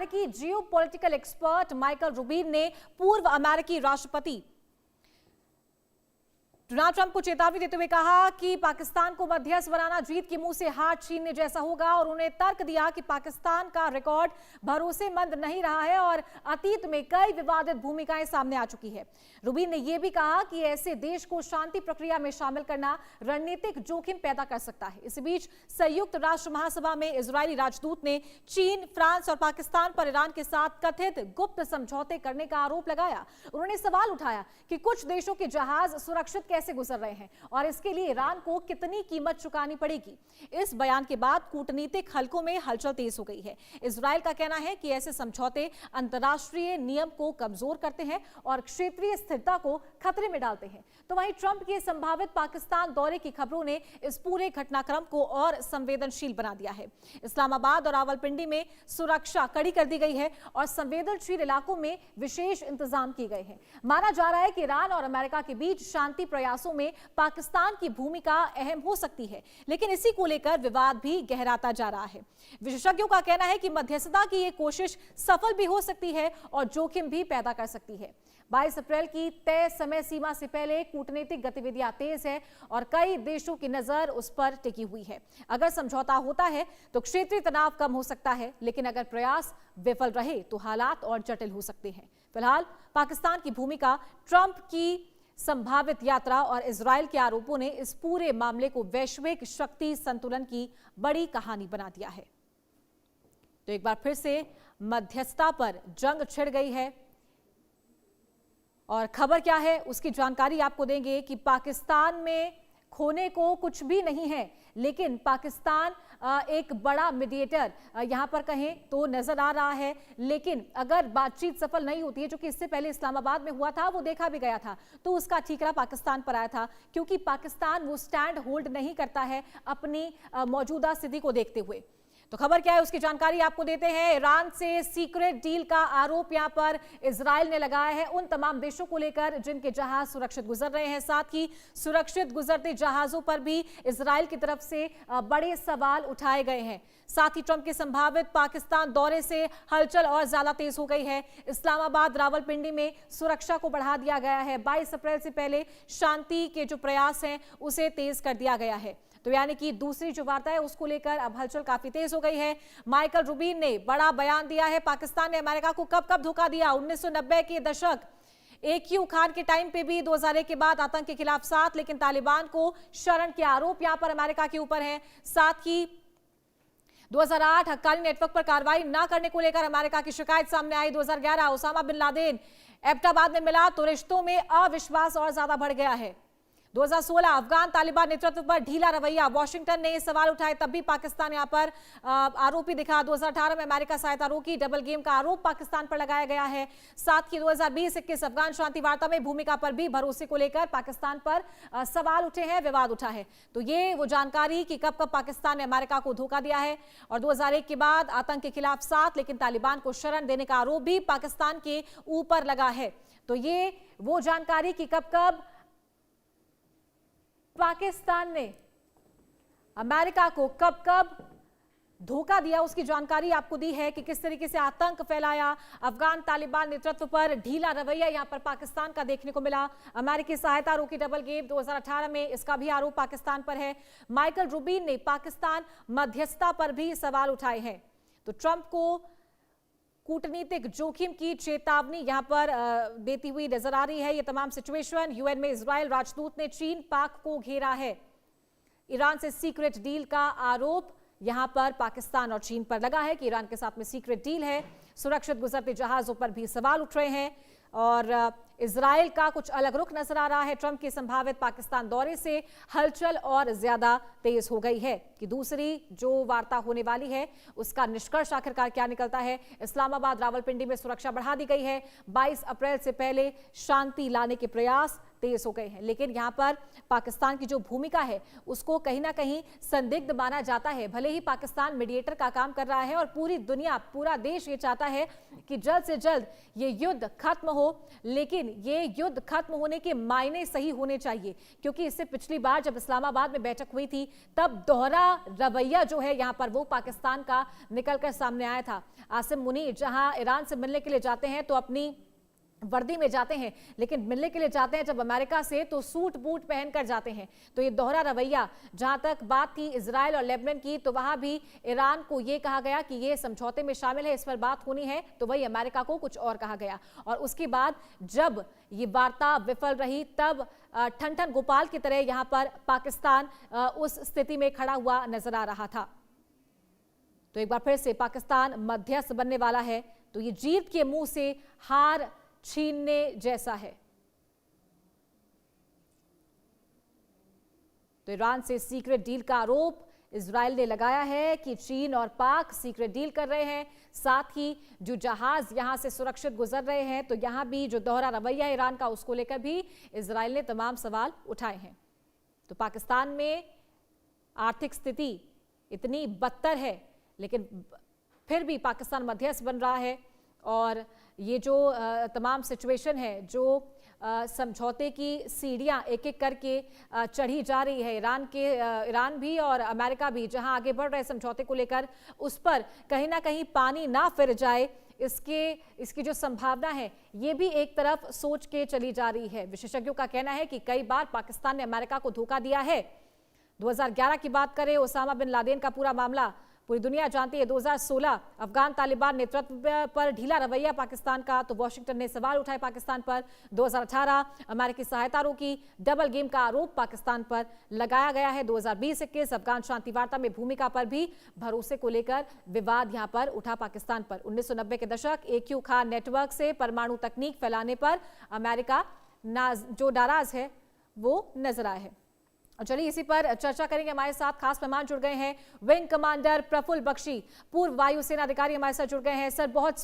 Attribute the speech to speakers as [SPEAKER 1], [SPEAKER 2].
[SPEAKER 1] अमेरिकी geopolitical expert Michael Rubin ने पूर्व अमेरिकी राष्ट्रपति डोनाल्ड ट्रंप को चेतावनी देते हुए कहा कि पाकिस्तान को मध्यस्थ बनाना जीत के मुंह से हार छीनने जैसा होगा और उन्हें तर्क दिया कि पाकिस्तान का रिकॉर्ड भरोसेमंद नहीं रहा है और अतीत में कई विवादित भूमिकाएं सामने आ चुकी है। रूबिन ने यह भी कहा कि ऐसे देश को शांति प्रक्रिया में शामिल करना रणनीतिक जोखिम पैदा कर सकता है। इसी बीच संयुक्त राष्ट्र महासभा में इजरायली राजदूत ने चीन, फ्रांस और पाकिस्तान पर ईरान के साथ कथित गुप्त समझौते करने का आरोप लगाया। उन्होंने सवाल उठाया कि कुछ देशों के जहाज सुरक्षित कैसे गुजर रहे हैं और इसके लिए ईरान को कितनी कीमत चुकानी पड़ेगी। इस बयान के बाद कूटनीतिक हलकों में हलचल तेज हो गई है। इजरायल का कहना है कि ऐसे समझौते अंतर्राष्ट्रीय नियम को कमजोर करते हैं और क्षेत्रीय स्थिरता को खतरे में डालते हैं। तो वहीं ट्रंप के संभावित पाकिस्तान दौरे की खबरों ने इस पूरे घटनाक्रम को और संवेदनशील बना दिया है। इस्लामाबाद और रावलपिंडी में सुरक्षा कड़ी कर दी गई है और संवेदनशील इलाकों में विशेष इंतजाम किए गए हैं। माना जा रहा है कि ईरान और अमेरिका के बीच शांति प्रयासों में पाकिस्तान की भूमिका अहम हो सकती है, लेकिन इसी को लेकर विवाद भी गहराता जा रहा है। विशेषज्ञों का कहना है कि मध्यस्थता की यह कोशिश सफल भी हो सकती है और जोखिम भी पैदा कर सकती है। 22 अप्रैल की तय समय सीमा से पहले कूटनीतिक गतिविधियां तेज है और कई देशों की नजर उस पर टिकी हुई है। अगर समझौता होता है तो क्षेत्रीय तनाव कम हो सकता है, लेकिन अगर प्रयास विफल रहे तो हालात और जटिल हो सकते हैं। फिलहाल पाकिस्तान की भूमिका, ट्रंप की संभावित यात्रा और इजरायल के आरोपों ने इस पूरे मामले को वैश्विक शक्ति संतुलन की बड़ी कहानी बना दिया है। तो एक बार फिर से मध्यस्थता पर जंग छिड़ गई है और खबर क्या है उसकी जानकारी आपको देंगे कि पाकिस्तान में खोने को कुछ भी नहीं है, लेकिन पाकिस्तान एक बड़ा मीडिएटर यहां पर कहें तो नजर आ रहा है। लेकिन अगर बातचीत सफल नहीं होती है, जो कि इससे पहले इस्लामाबाद में हुआ था, वो देखा भी गया था, तो उसका ठीकरा पाकिस्तान पर आया था, क्योंकि पाकिस्तान वो स्टैंड होल्ड नहीं करता है अपनी मौजूदा स्थिति को देखते हुए। तो खबर क्या है उसकी जानकारी आपको देते हैं। ईरान से सीक्रेट डील का आरोप यहां पर इजरायल ने लगाया है उन तमाम देशों को लेकर जिनके जहाज सुरक्षित गुजर रहे हैं। साथ ही सुरक्षित गुजरते जहाजों पर भी इजरायल की तरफ से बड़े सवाल उठाए गए हैं। साथ ही ट्रंप के संभावित पाकिस्तान दौरे से हलचल और ज्यादा तेज हो गई है। इस्लामाबाद, रावलपिंडी में सुरक्षा को बढ़ा दिया गया है। 22 अप्रैल से पहले शांति के जो प्रयास हैं उसे तेज कर दिया गया है। तो यानी कि दूसरी जो वार्ता है उसको लेकर अब हलचल काफी तेज हो गई है। माइकल रूबिन ने बड़ा बयान दिया है। पाकिस्तान ने अमेरिका को कब कब धोखा दिया। 1990 के दशक AQ खान के टाइम पे भी 2001 के बाद आतंक के खिलाफ साथ, लेकिन तालिबान को शरण के आरोप यहां पर अमेरिका के ऊपर है। साथ ही 2008 हक्कानी नेटवर्क पर कार्रवाई न करने को लेकर अमेरिका की शिकायत सामने आई। 2011 ओसामा बिन लादेन एबटाबाद में मिला तो रिश्तों में अविश्वास और ज्यादा बढ़ गया है। 2016 अफगान तालिबान नेतृत्व पर ढीला रवैया, वॉशिंगटन ने ये सवाल उठाए, तब भी पाकिस्तान यहां पर आरोपी दिखा। 2018 में अमेरिका सहायता रोकी, डबल गेम का आरोप पाकिस्तान पर लगाया गया है। साथ ही 2020-21 अफगान शांति वार्ता में भूमिका पर भी भरोसे को लेकर पाकिस्तान पर सवाल उठे हैं, विवाद उठा है। तो ये वो जानकारी कि कब कब पाकिस्तान ने अमेरिका को धोखा दिया है। और 2001 के बाद आतंक के खिलाफ साथ, लेकिन तालिबान को शरण देने का आरोप भी पाकिस्तान के ऊपर लगा है। तो ये वो जानकारी कि कब कब पाकिस्तान ने अमेरिका को कब कब धोखा दिया, उसकी जानकारी आपको दी है कि किस तरीके से आतंक फैलाया। अफगान तालिबान नेतृत्व पर ढीला रवैया यहां पर पाकिस्तान का देखने को मिला। अमेरिकी सहायता रोकी, डबल गेम 2018 में, इसका भी आरोप पाकिस्तान पर है। माइकल रूबिन ने पाकिस्तान मध्यस्थता पर भी सवाल उठाए हैं। तो ट्रंप को कूटनीतिक जोखिम की चेतावनी यहां पर देती हुई नजर आ रही है। यह तमाम सिचुएशन, यूएन में इजरायल राजदूत ने चीन, पाक को घेरा है। ईरान से सीक्रेट डील का आरोप यहां पर पाकिस्तान और चीन पर लगा है कि ईरान के साथ में सीक्रेट डील है। सुरक्षित गुजरते जहाजों पर भी सवाल उठ रहे हैं और इजरायल का कुछ अलग रुख नजर आ रहा है। ट्रंप के संभावित पाकिस्तान दौरे से हलचल और ज्यादा तेज हो गई है कि दूसरी जो वार्ता होने वाली है उसका निष्कर्ष आखिरकार क्या निकलता है। इस्लामाबाद, रावलपिंडी में सुरक्षा बढ़ा दी गई है। 22 अप्रैल से पहले शांति लाने के प्रयास तेज हो गए हैं। लेकिन यहाँ पर पाकिस्तान की जो भूमिका है उसको कहीं ना कहीं संदिग्ध माना जाता है। भले ही पाकिस्तान मीडिएटर का काम कर रहा है और पूरी दुनिया, पूरा देश ये चाहता है कि जल्द से जल्द ये युद्ध खत्म हो, लेकिन ये युद्ध खत्म होने के मायने सही होने चाहिए, क्योंकि इससे पिछली बार जब इस्लामाबाद में बैठक हुई थी तब दोहरा रवैया जो है यहाँ पर वो पाकिस्तान का निकलकर सामने आया था। आसिम मुनीर जहां ईरान से मिलने के लिए जाते हैं तो अपनी वर्दी में जाते हैं, लेकिन मिलने के लिए जाते हैं जब अमेरिका से तो सूट बूट पहनकर जाते हैं। तो ये दोहरा रवैया, जहां तक बात थी इजराइल और लेबनान की, तो वहां भी ईरान को ये कहा गया कि ये समझौते में शामिल है, इस पर बात होनी है, तो वही अमेरिका को कुछ और कहा गया। और उसके बाद जब ये वार्ता विफल रही तब ठन गोपाल की तरह यहां पर पाकिस्तान उस स्थिति में खड़ा हुआ नजर आ रहा था। तो एक बार फिर से पाकिस्तान मध्यस्थ बनने वाला है, तो ये जीत के मुंह से हार छीनने जैसा है। तो ईरान से सीक्रेट डील का आरोप इजराइल ने लगाया है कि चीन और पाक सीक्रेट डील कर रहे हैं, साथ ही जो जहाज यहां से सुरक्षित गुजर रहे हैं, तो यहां भी जो दोहरा रवैया ईरान का उसको लेकर भी इजराइल ने तमाम सवाल उठाए हैं। तो पाकिस्तान में आर्थिक स्थिति इतनी बदतर है, लेकिन फिर भी पाकिस्तान मध्यस्थ बन रहा है और ये जो तमाम सिचुएशन है, जो समझौते की सीढ़ियां एक एक करके चढ़ी जा रही है, ईरान भी और अमेरिका भी जहां आगे बढ़ रहे समझौते को लेकर, उस पर कहीं ना कहीं पानी ना फिर जाए, इसकी जो संभावना है ये भी एक तरफ सोच के चली जा रही है। विशेषज्ञों का कहना है कि कई बार पाकिस्तान ने अमेरिका को धोखा दिया है। 2011 की बात करें, ओसामा बिन लादेन का पूरा मामला पूरी दुनिया जानती है। 2016 अफगान तालिबान नेतृत्व पर ढीला रवैया पाकिस्तान का, तो वॉशिंगटन ने सवाल उठाए पाकिस्तान पर। 2018 अमेरिकी सहायता रोकी, डबल गेम का आरोप पाकिस्तान पर लगाया गया है। 2020-21 अफगान शांति वार्ता में भूमिका पर भी भरोसे को लेकर विवाद यहां पर उठा पाकिस्तान पर। 1990 के दशक AQ खान नेटवर्क से परमाणु तकनीक फैलाने पर अमेरिका जो नाराज है वो नजर आया है। चलिए इसी पर चर्चा करेंगे। हमारे साथ खास मेहमान जुड़ गए हैं, विंग कमांडर प्रफुल्ल बख्शी, पूर्व वायुसेना अधिकारी हमारे साथ जुड़ गए हैं। सर, बहुत